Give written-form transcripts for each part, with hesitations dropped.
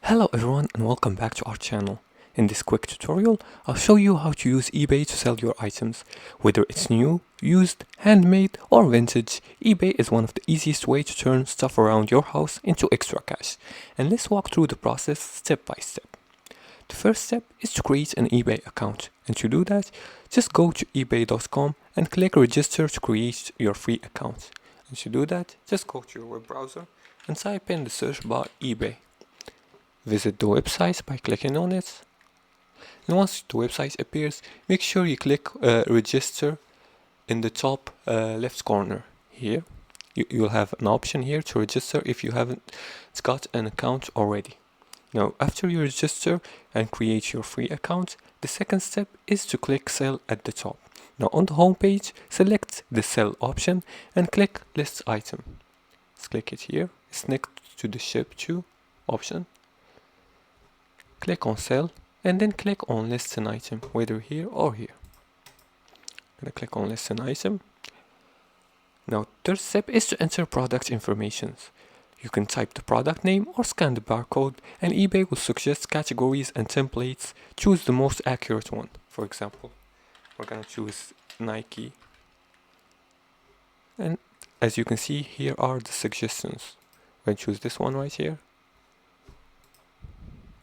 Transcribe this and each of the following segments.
Hello everyone and welcome back to our channel. In this quick tutorial, I'll show you how to use eBay to sell your items. Whether it's new, used, handmade or vintage, eBay is one of the easiest ways to turn stuff around your house into extra cash. And let's walk through the process step by step. The first step is to create an eBay account. And to do that, just go to ebay.com and click register to create your free account. And to do that, just go to your web browser and type in the search bar eBay. Visit the website by clicking on it, and once the website appears, make sure you click register in the top left corner here. You'll have an option here to register if you haven't got an account already. Now, after you register and create your free account, the second step is to click sell at the top. Now on the home page, select the sell option and click list item. Let's click it here. It's next to the ship to option. Click on sell and then click on list an item, whether here or here. I'm gonna click on list an item. Now third step is to enter product information. You can type the product name or scan the barcode and eBay will suggest categories and templates. Choose the most accurate one. For example, we're gonna choose Nike. And as you can see, here are the suggestions. We're gonna choose this one right here.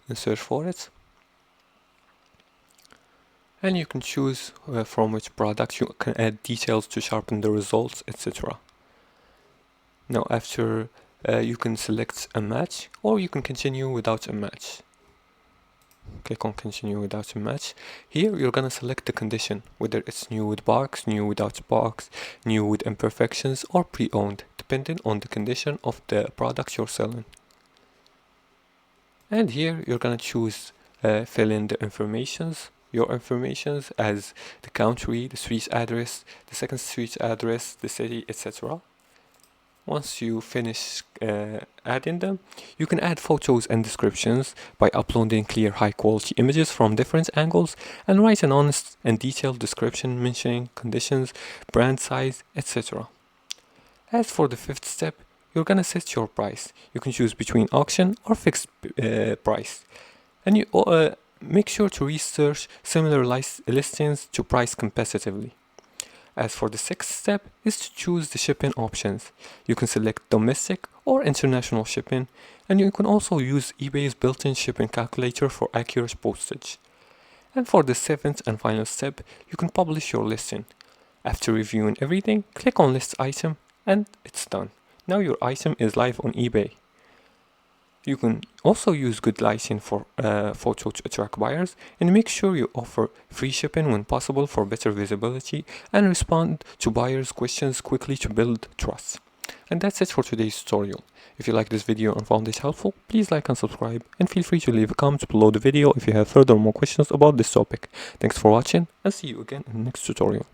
And search for it, and you can choose from which product you can add details to sharpen the results, etc. Now after you can select a match or you can continue without a match. Click on continue without a match. Here you're gonna select the condition, whether it's new with box, new without box, new with imperfections or pre-owned, depending on the condition of the product you're selling. And here you're gonna choose fill in the your informations as the country, the street address, the second street address, the city, etc. Once you finish adding them, you can add photos and descriptions by uploading clear high quality images from different angles and write an honest and detailed description mentioning conditions, brand size, etc. As for the fifth step, you're gonna set your price. You can choose between auction or fixed price. And you make sure to research similar listings to price competitively. As for the sixth step is to choose the shipping options. You can select domestic or international shipping, and you can also use eBay's built-in shipping calculator for accurate postage. And for the seventh and final step, you can publish your listing. After reviewing everything, click on list item and it's done. Now your item is live on eBay. You can also use good lighting for photo to attract buyers, and make sure you offer free shipping when possible for better visibility and respond to buyers' questions quickly to build trust. And that's it for today's tutorial. If you like this video and found it helpful, please like and subscribe, and feel free to leave a comment below the video if you have further more questions about this topic. Thanks for watching and see you again in the next tutorial.